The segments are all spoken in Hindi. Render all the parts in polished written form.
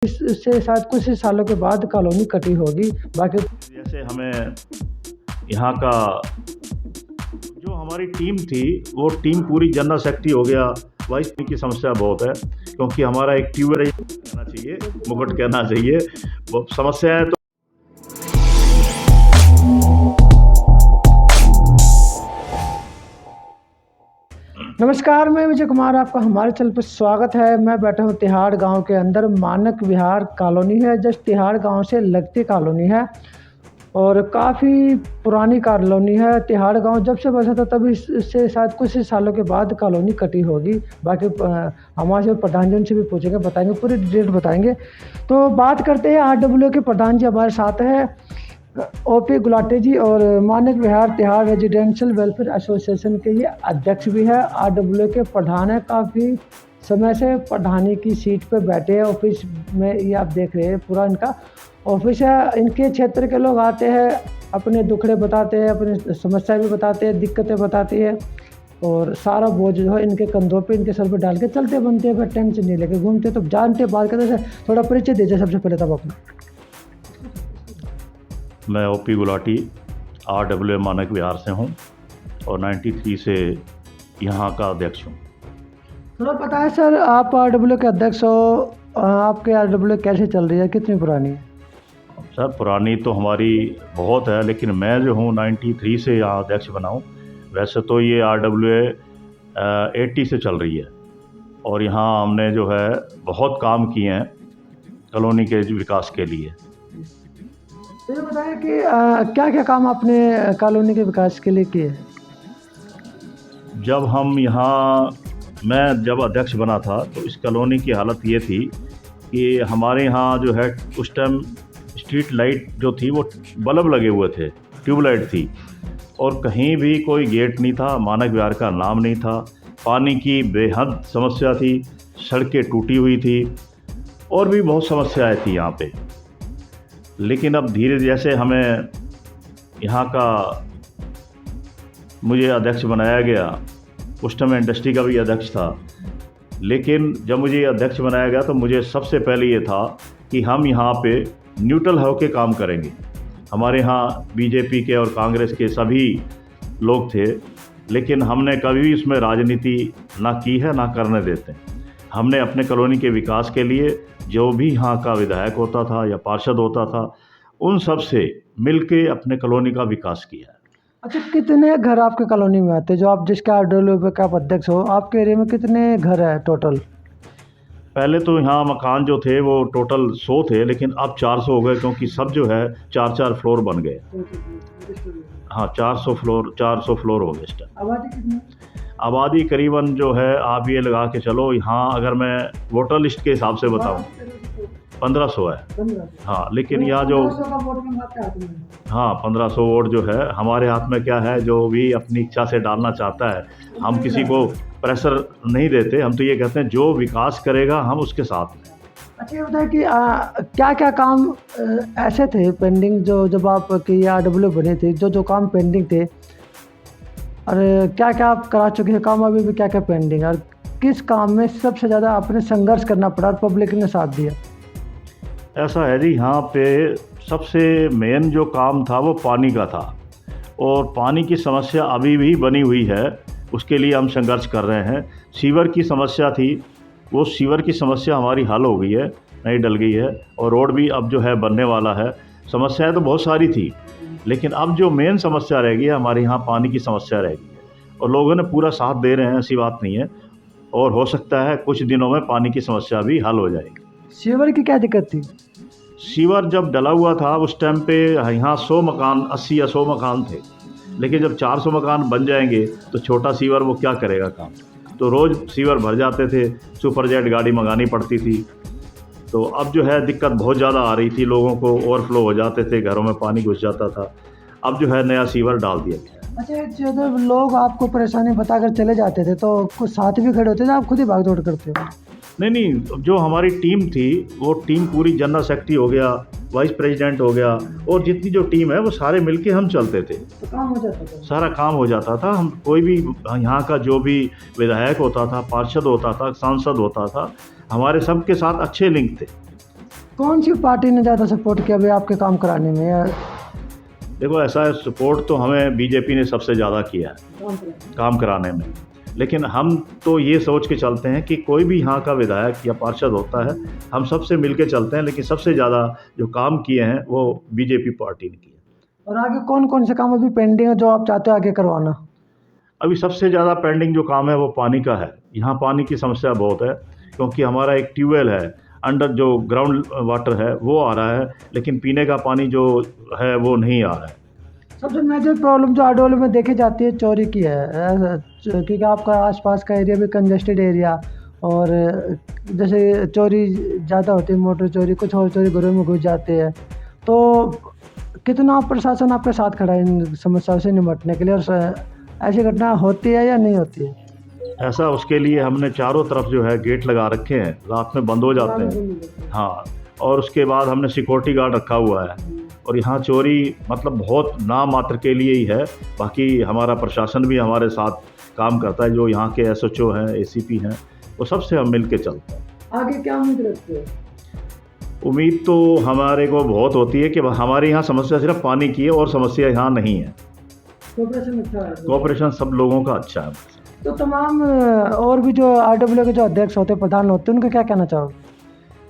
इससे शायद कुछ ही सालों के बाद कॉलोनी कटी होगी। बाकी जैसे हमें यहाँ का जो हमारी टीम थी वो टीम पूरी जनरल सेक्रेटरी हो गया। वाइस की समस्या बहुत है क्योंकि हमारा एक ट्यूबवेल कहना चाहिए, मुकुट कहना चाहिए, वो समस्या है। तो नमस्कार, मैं विजय कुमार, आपका हमारे चैनल पर स्वागत है। मैं बैठा हूँ तिहाड़ गांव के अंदर। मानक विहार कॉलोनी है, जस्ट तिहाड़ गांव से लगती कॉलोनी है और काफ़ी पुरानी कॉलोनी है। तिहाड़ गांव जब से बसा था तभी इससे शायद कुछ ही सालों के बाद कॉलोनी कटी होगी। बाकी हमारे से प्रधान जी से भी पूछेंगे, बताएंगे, पूरी डिटेल बताएंगे। तो बात करते हैं RWA के प्रधान जी हमारे साथ है, OP गुलाटी जी, और मानक विहार तिहाड़ रेजिडेंशियल वेलफेयर एसोसिएशन के ये अध्यक्ष भी है। RWA के प्रधान है, काफ़ी समय से प्रधानी की सीट पे बैठे हैं ऑफिस में। ये आप देख रहे हैं पूरा इनका ऑफिस है। इनके क्षेत्र के लोग आते हैं, अपने दुखड़े बताते हैं, अपनी समस्याएं भी बताते हैं, दिक्कतें बताती है और सारा बोझ जो है इनके कंधों पे, इनके सर पे डाल के चलते बनते हैं। फिर टेंशन नहीं लेके घूमते। तो जानते बात करते हैं, थोड़ा परिचय दीजिए सबसे पहले तब अपना। मैं OP गुलाटी RWA मानक विहार से हूँ और 93 से यहाँ का अध्यक्ष हूँ। थोड़ा पता है सर, आप RWA के अध्यक्ष हो, आपके RWA कैसे चल रही है, कितनी पुरानी है? सर पुरानी तो हमारी बहुत है, लेकिन मैं जो हूँ 93 से यहाँ अध्यक्ष बना हूँ। वैसे तो ये RWA 80 से चल रही है और यहाँ हमने जो है बहुत काम किए हैं कॉलोनी के विकास के लिए। तो ये बताएं कि क्या क्या काम आपने कॉलोनी के विकास के लिए किए? जब हम यहाँ, मैं जब अध्यक्ष बना था तो इस कॉलोनी की हालत ये थी कि हमारे यहाँ जो है उस टाइम स्ट्रीट लाइट जो थी वो बल्ब लगे हुए थे, ट्यूबलाइट थी, और कहीं भी कोई गेट नहीं था, मानक विहार का नाम नहीं था। पानी की बेहद समस्या थी, सड़कें टूटी हुई थी और भी बहुत समस्याएं थी यहाँ पे। लेकिन अब धीरे जैसे हमें यहाँ का मुझे अध्यक्ष बनाया गया, उस टाइम इंडस्ट्री का भी अध्यक्ष था, लेकिन जब मुझे अध्यक्ष बनाया गया तो मुझे सबसे पहले ये था कि हम यहाँ पे न्यूट्रल होकर काम करेंगे। हमारे यहाँ BJP के और कांग्रेस के सभी लोग थे, लेकिन हमने कभी भी इसमें राजनीति ना की है, ना करने देते। हमने अपने कॉलोनी के विकास के लिए जो भी यहाँ का विधायक होता था या पार्षद होता था, उन सब से मिलके अपने कॉलोनी का विकास किया है। अच्छा, कितने घर आपके कॉलोनी में आते हैं? जो आप जिसके RWA का आप अध्यक्ष हो, आपके एरिया में कितने घर है टोटल? पहले तो यहाँ मकान जो थे वो टोटल 100 थे, लेकिन अब 400 हो गए क्योंकि सब जो है 4-4 फ्लोर बन गए। हाँ, 400 फ्लोर हो गए इस टाइम। आबादी कितनी? आबादी करीबन जो है, आप ये लगा के चलो, यहाँ अगर मैं वोटर लिस्ट के हिसाब से बताऊँ 1500 है। हाँ, लेकिन यहाँ जो 1500 वोट जो है हमारे हाथ में क्या है, जो भी अपनी इच्छा से डालना चाहता है, हम किसी को प्रेशर नहीं देते। हम तो ये कहते हैं जो विकास करेगा हम उसके साथ हैं। अच्छा, ये बताए कि क्या क्या काम ऐसे थे पेंडिंग, जो जब आपके RWA बने थे, जो काम पेंडिंग थे, और क्या क्या आप करा चुके हैं काम, अभी भी क्या क्या पेंडिंग है, और किस काम में सबसे ज़्यादा आपने संघर्ष करना पड़ा और पब्लिक ने साथ दिया? ऐसा है जी, यहाँ पे सबसे मेन जो काम था वो पानी का था और पानी की समस्या अभी भी बनी हुई है, उसके लिए हम संघर्ष कर रहे हैं। सीवर की समस्या थी, वो सीवर की समस्या हमारी हल हो गई है, नई डल गई है, और रोड भी अब जो है बनने वाला है। समस्याएं तो बहुत सारी थी, लेकिन अब जो मेन समस्या रह गई है हमारे यहाँ पानी की समस्या रह गई है, और लोगों ने पूरा साथ दे रहे हैं, ऐसी बात नहीं है, और हो सकता है कुछ दिनों में पानी की समस्या भी हल हो जाएगी। सीवर की क्या दिक्कत थी? सीवर जब डला हुआ था उस टाइम पे यहाँ 100 मकान, 80 या 100 मकान थे, लेकिन जब 400 मकान बन जाएंगे तो छोटा सीवर वो क्या करेगा काम। तो रोज़ सीवर भर जाते थे, सुपर जेट गाड़ी मंगानी पड़ती थी। तो अब जो है दिक्कत बहुत ज़्यादा आ रही थी, लोगों को ओवरफ्लो हो जाते थे, घरों में पानी घुस जाता था। अब जो है नया सीवर डाल दिया गया। अच्छा, जब लोग आपको परेशानी बताकर चले जाते थे तो कुछ साथ भी खड़े होते थे, आप खुद ही भाग दौड़ करते हो? नहीं, जो हमारी टीम थी वो टीम पूरी जनरल सेक्रेटरी हो गया, वाइस प्रेसिडेंट हो गया, और जितनी जो टीम है वो सारे मिलके हम चलते थे, तो काम हो जाता था, सारा काम हो जाता था। हम कोई भी यहाँ का जो भी विधायक होता था, पार्षद होता था, सांसद होता था, हमारे सबके साथ अच्छे लिंक थे। कौन सी पार्टी ने ज़्यादा सपोर्ट किया भाई आपके काम कराने में या देखो, ऐसा है, सपोर्ट तो हमें बीजेपी ने सबसे ज़्यादा किया है काम कराने में। लेकिन हम तो ये सोच के चलते हैं कि कोई भी यहाँ का विधायक या पार्षद होता है, हम सबसे मिल के चलते हैं, लेकिन सबसे ज़्यादा जो काम किए हैं वो बीजेपी पार्टी ने किए। और आगे कौन कौन से काम अभी पेंडिंग है जो आप चाहते हो आगे करवाना? अभी सबसे ज़्यादा पेंडिंग जो काम है वो पानी का है। यहाँ पानी की समस्या बहुत है, क्योंकि हमारा एक ट्यूबवेल है, अंडर जो ग्राउंड वाटर है वो आ रहा है, लेकिन पीने का पानी जो है वो नहीं आ रहा है। सबसे मेजर प्रॉब्लम जो आडोल में देखी जाती है चोरी की है, क्योंकि आपका आसपास का एरिया भी कंजेस्टेड एरिया और जैसे चोरी ज़्यादा होती है, मोटर चोरी, कुछ और चोरी घरों में घुस जाते हैं। तो कितना प्रशासन आपके साथ खड़ा है इन समस्याओं से निपटने के लिए, और ऐसी घटना होती है या नहीं होती है? ऐसा, उसके लिए हमने चारों तरफ जो है गेट लगा रखे हैं, रात में बंद हो जाते हैं। हाँ, और उसके बाद हमने सिक्योरिटी गार्ड रखा हुआ है। और यहाँ चोरी मतलब बहुत नाम मात्र के लिए ही है, बाकी हमारा प्रशासन भी हमारे साथ काम करता है। जो यहाँ के एसएचओ हैं, एसीपी हैं, वो सबसे हम मिल के चलते हैं। आगे क्या उम्मीद रखते हो? उम्मीद तो हमारे को बहुत होती है कि हमारे यहाँ समस्या सिर्फ पानी की है और समस्या यहाँ नहीं है। कोऑपरेशन अच्छा है? कोऑपरेशन सब लोगों का अच्छा है। तो तमाम और भी जो आरडब्ल्यू के जो अध्यक्ष होते हैं, प्रधान होते हैं, उनको क्या कहना चाहोगे?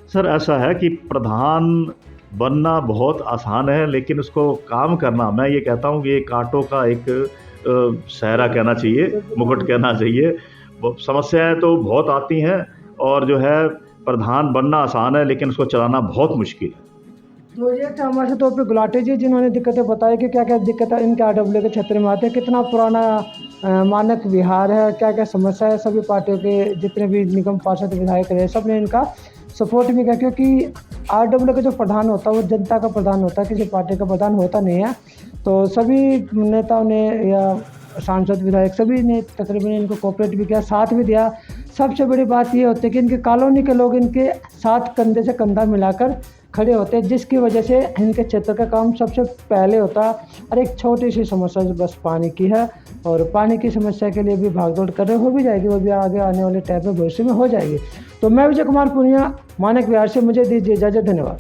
सर, ऐसा है कि प्रधान बनना बहुत आसान है, लेकिन उसको काम करना, मैं ये कहता हूँ कि ये कांटों का एक सहरा कहना चाहिए, मुकुट कहना चाहिए। समस्याएं तो बहुत आती हैं, और जो है प्रधान बनना आसान है, लेकिन उसको चलाना बहुत मुश्किल है। तो ये थे हमारे तौर पे गुलाटी जी, जिन्होंने दिक्कतें बताई कि क्या क्या दिक्कतें इनके आरडब्ल्यू के क्षेत्र में आती है, कितना पुराना मानक विहार है, क्या क्या समस्या है। सभी पार्टियों के जितने भी निगम पार्षद विधायक रहे, सब ने इनका सपोर्ट भी किया, क्योंकि आरडब्ल्यू का जो प्रधान होता है वो जनता का प्रधान होता है, किसी पार्टी का प्रधान होता नहीं है। तो सभी नेताओं ने या सांसद विधायक सभी ने तकरीबन इनको कोऑपरेट भी किया, साथ भी दिया। सबसे बड़ी बात ये होती है कि इनके कॉलोनी के लोग इनके साथ कंधे से कंधा मिलाकर खड़े होते हैं, जिसकी वजह से इनके क्षेत्र का काम सबसे पहले होता है। और एक छोटी सी समस्या बस पानी की है, और पानी की समस्या के लिए भी भागदौड़ कर रहे हो भी जाएगी, वो भी आगे आने वाले टाइम में भविष्य में हो जाएगी। तो मैं विजय कुमार पुनिया, मानक विहार से, मुझे दीजिए इजाज़त। धन्यवाद।